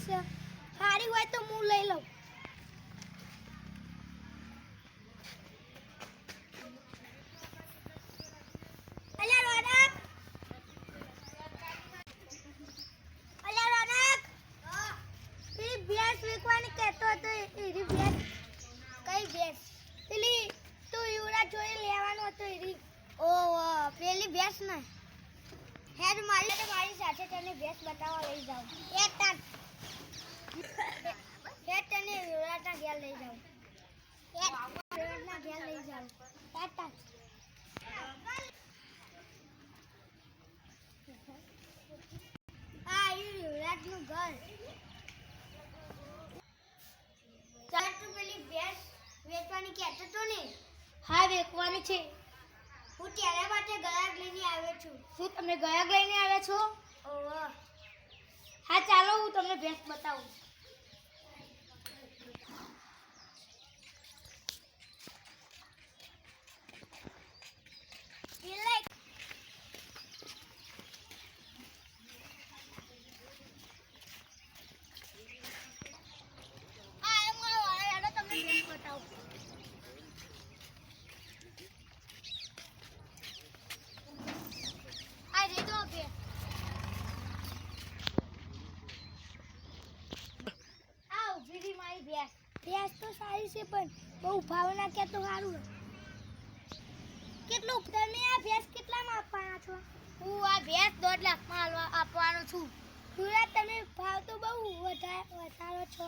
છે સારી હોય તો હું લઈ લઉં. અલ્યા રોનક, અલ્યા રોનક, પેલી ભેંસ વેચવાની કહેતો હતો. એરી ભેંસ કઈ ભેંસ? પેલી તું યુવરાજ જોઈ લેવાનો હતો એરી. ઓહ પેલી ભેંસ ને હેડ મારી સાથે તને ભેંસ બતાવવા લઈ જાઉં. એક તાન હેડ તને યુવરાજના ઘેર લઈ જાઉં. યુવરાજના ઘેર લઈ જાઉં. એક તાન આ યુવરાજનું ઘર. ચાલ તું પેલી ભેંસ વેચવાની કહેતો તો ને? હા વેચવાની છે. હું ત્યારે માટે ગયાક લઈને આવ્યો છું. શું તમે ગયાક લઈને આવ્યા છો? ઓહ હા ચાલો હું તમને ભેંસ બતાવું. ભેંસ તો સારી છે પણ બહુ ભાવ નાખ્યા તો સારું. કેટલું તમે આ ભેંસ કેટલામાં આપવાના છો? હું આ ભેંસ 1.5 લાખમાં આપવાનો છું. સુરત તમે ભાવ તો બહુ વધારો છો.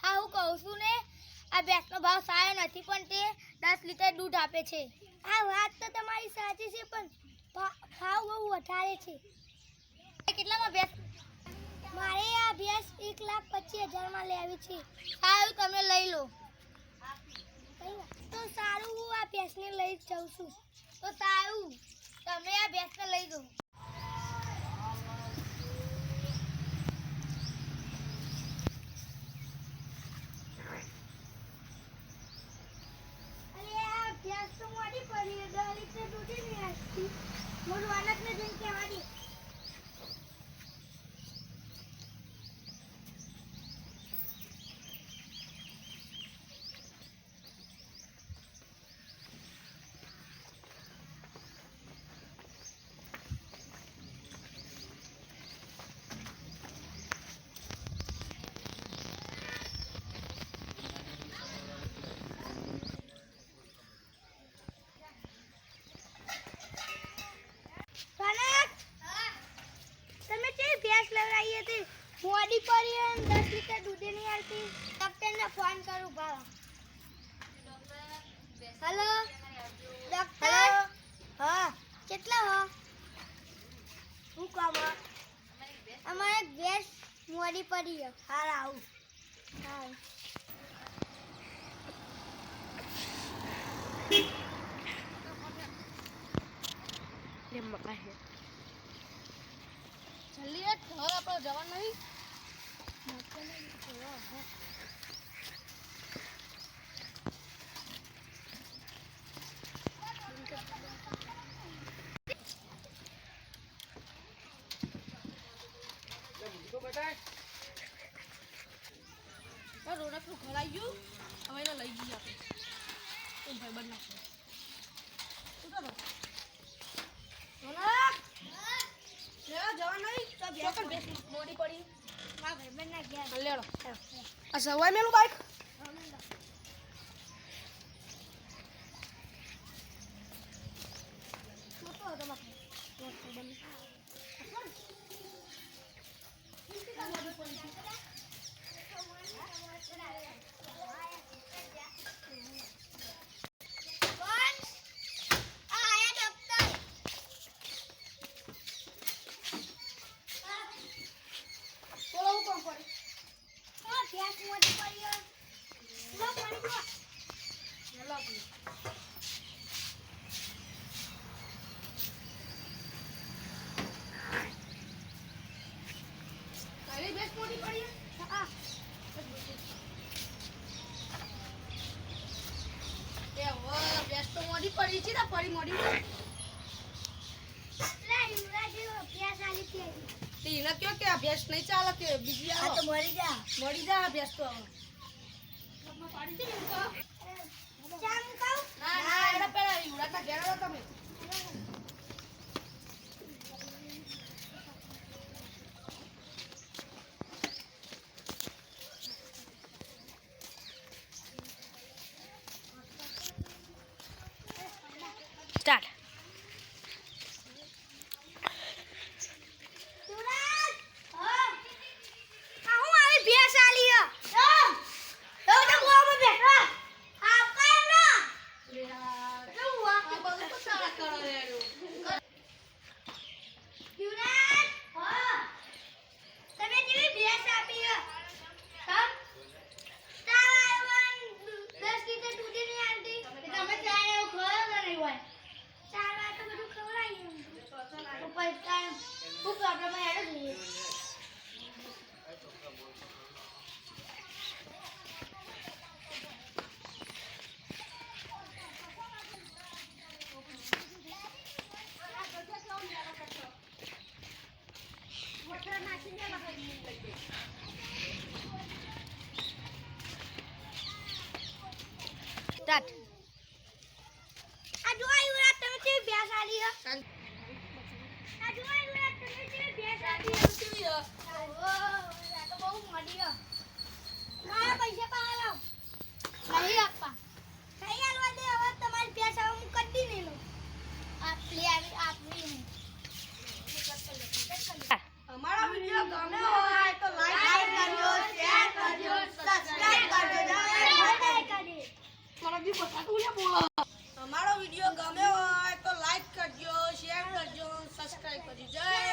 હા હું કહું છું ને આ ભેંસનો ભાવ સારો નથી પણ તે 10 લીટર દૂધ આપે છે. આ વાત તો તમારી સાચી છે પણ ભાવ બહુ વધારે છે. કેટલામાં ભેંસ? મારે આ ભેંસ 1,25,000 લેવી છે. સારું તમે લઈ લો. તો સારું હું આ ભેંસને લઈ જાઉં છું. તો સારું તમે આ ભેંસને લઈ દો. અરે આ ભેંસ તો મોડી પડી 10 લીટર દૂધ નહીં આપતી. હું રોનકને જઈને કહેવા દે. તમે કેવી ભેંસ લવડાવી હતી? મોડી પડી અને 10 લીટર દૂધ નહીં આવતી. ડોક્ટરને ફોન કરું ભાવ. Hello doctor. હા કેટલા હો? શું કામ? અમારે ભેંસ મોડી પડી છે. હાલ આવું. હા જલ્દી ઘર આપણે જવાનું નહીં. રોનકનું ઘર આવી ગયું. હવે એને લઈ જઈએ આપણે. ભાઈ બન નાખો. શું કરો રોનક? જવા નહીં તો મોડી પડી. હા ભાઈ બન ના ગયા. લેડો આ સવાય મેલું બાઈક. છોટો હતો બાપુ. પડી છે ને પડી મોડી. લા યુવરાજ પ્યાસ આલી કે તીને કયો કે અભ્યાસ નહીં ચાલે કે બીજી આ આવો તો મરી જા મળી જા અભ્યાસ તો ચા મુકાવ ના ના એના પેલા યુવરાજના ઘેર આવો તમે સ્ટાર્ટ યુવરાજ હા આ હું આવી ભેંસ આલી હે તો તો કુવામાં બેઠા આ કામ ના યુવરાજ હા તમે જેવી ભેંસ આપી હે તમ તાવન 10 લીટર દૂધ નહીં આલતી તમે ચાય એવું ખવડાવો કે નહીં હોય ચાર વાર તો બધું ખવડાવીએ તો પૈસા હું પ્રોબ્લેમ હેડો જોઈએ સ્ટાર્ટ આ જો યુવરાજ તમે કેવી ભેંસ આલી હે આ જો યુવરાજ તમે કેવી ભેંસ આલી હે ઓહો આ તો બહુ મોડી હે મારા પૈસા પાલો નહીં આપવા કઈ આલવા દે હવે તમારી ભેંસ હવે હું કદી નહીં લઉં આપલી આવી આપલી નહીં અમારો વિડિયો ગમે હોય તો લાઈક કરજો શેર કરજો સબસ્ક્રાઇબ કરજો મને બી બતાતું ને બોલો અમારો વિડિયો ગમે હોય તો લાઈક કરજો શેર કરજો સબસ્ક્રાઇબ કરજો જય